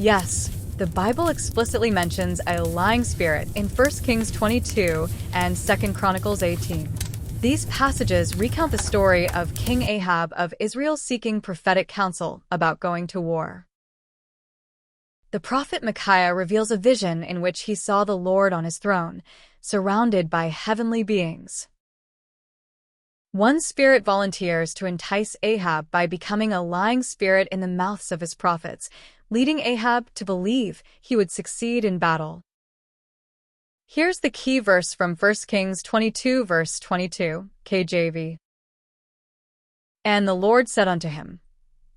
Yes, the Bible explicitly mentions a lying spirit in 1 Kings 22 and 2 Chronicles 18. These passages recount the story of King Ahab of Israel seeking prophetic counsel about going to war. The prophet Micaiah reveals a vision in which he saw the Lord on his throne, surrounded by heavenly beings. One spirit volunteers to entice Ahab by becoming a lying spirit in the mouths of his prophets, leading Ahab to believe he would succeed in battle. Here's the key verse from 1 Kings 22 verse 22, KJV. And the Lord said unto him,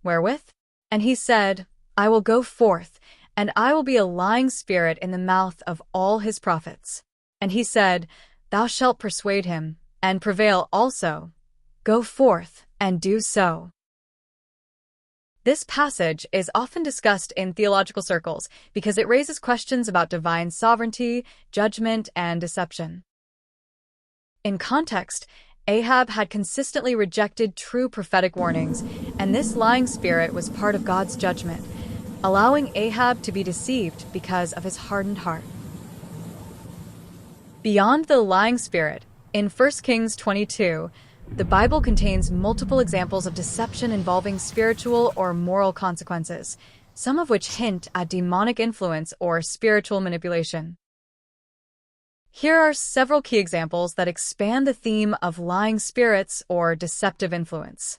Wherewith? And he said, I will go forth, and I will be a lying spirit in the mouth of all his prophets. And he said, Thou shalt persuade him, and prevail also. Go forth, and do so. This passage is often discussed in theological circles because it raises questions about divine sovereignty, judgment, and deception. In context, Ahab had consistently rejected true prophetic warnings, and this lying spirit was part of God's judgment, allowing Ahab to be deceived because of his hardened heart. Beyond the lying spirit, in 1 Kings 22, the Bible contains multiple examples of deception involving spiritual or moral consequences, some of which hint at demonic influence or spiritual manipulation. Here are several key examples that expand the theme of lying spirits or deceptive influence.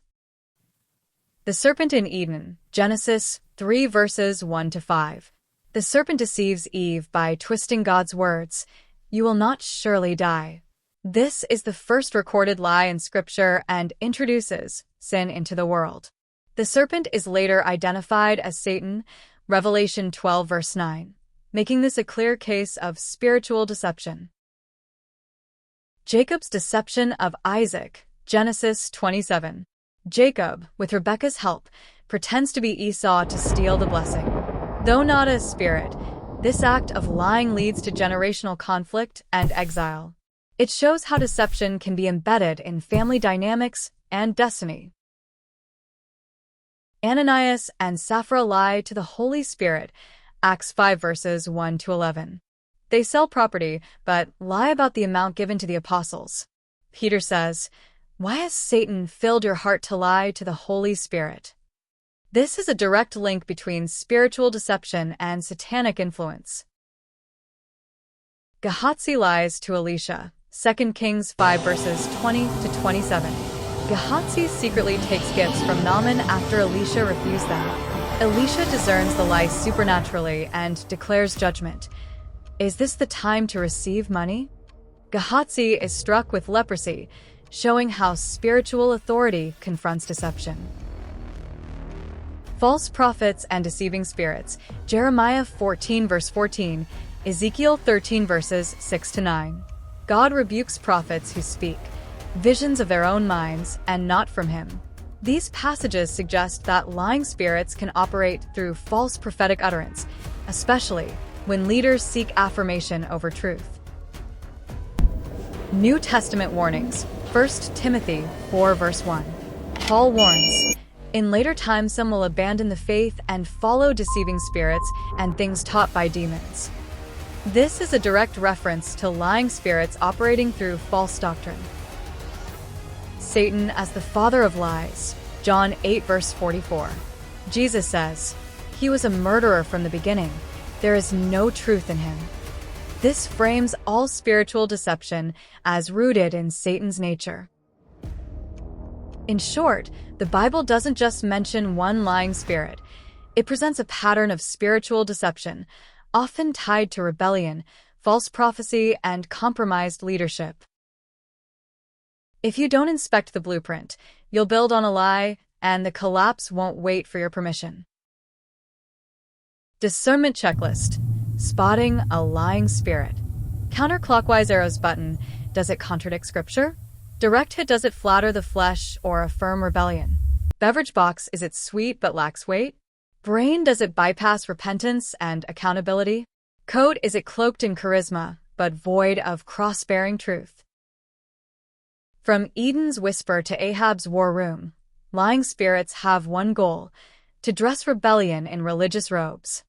The serpent in Eden, Genesis 3 verses 1 to 5. The serpent deceives Eve by twisting God's words, "You will not surely die." This is the first recorded lie in Scripture and introduces sin into the world. The serpent is later identified as Satan, Revelation 12 verse 9, making this a clear case of spiritual deception. Jacob's deception of Isaac, Genesis 27. Jacob, with Rebekah's help, pretends to be Esau to steal the blessing. Though not a spirit, this act of lying leads to generational conflict and exile. It shows how deception can be embedded in family dynamics and destiny. Ananias and Sapphira lie to the Holy Spirit, Acts 5 verses 1 to 11. They sell property, but lie about the amount given to the apostles. Peter says, "Why has Satan filled your heart to lie to the Holy Spirit?" This is a direct link between spiritual deception and satanic influence. Gehazi lies to Elisha, 2 Kings 5 verses 20 to 27. Gehazi secretly takes gifts from Naaman after Elisha refused them. Elisha discerns the lie supernaturally and declares judgment. Is this the time to receive money? Gehazi is struck with leprosy, showing how spiritual authority confronts deception. False prophets and deceiving spirits, Jeremiah 14 verse 14, Ezekiel 13 verses 6 to 9. God rebukes prophets who speak visions of their own minds and not from him. These passages suggest that lying spirits can operate through false prophetic utterance, especially when leaders seek affirmation over truth. New Testament warnings, 1 Timothy 4 verse 1. Paul warns, "In later times some will abandon the faith and follow deceiving spirits and things taught by demons." This is a direct reference to lying spirits operating through false doctrine. Satan as the father of lies, John 8 verse 44. Jesus says, "He was a murderer from the beginning. There is no truth in him." This frames all spiritual deception as rooted in Satan's nature. In short, the Bible doesn't just mention one lying spirit. It presents a pattern of spiritual deception, often tied to rebellion, false prophecy, and compromised leadership. If you don't inspect the blueprint, you'll build on a lie, and the collapse won't wait for your permission. Discernment checklist. Spotting a lying spirit. Counterclockwise arrows button. Does it contradict Scripture? Direct hit. Does it flatter the flesh or affirm rebellion? Beverage box. Is it sweet but lacks weight? Brain. Does it bypass repentance and accountability? Coat. Is it cloaked in charisma but void of cross-bearing truth? From Eden's whisper to Ahab's war room, lying spirits have one goal: to dress rebellion in religious robes.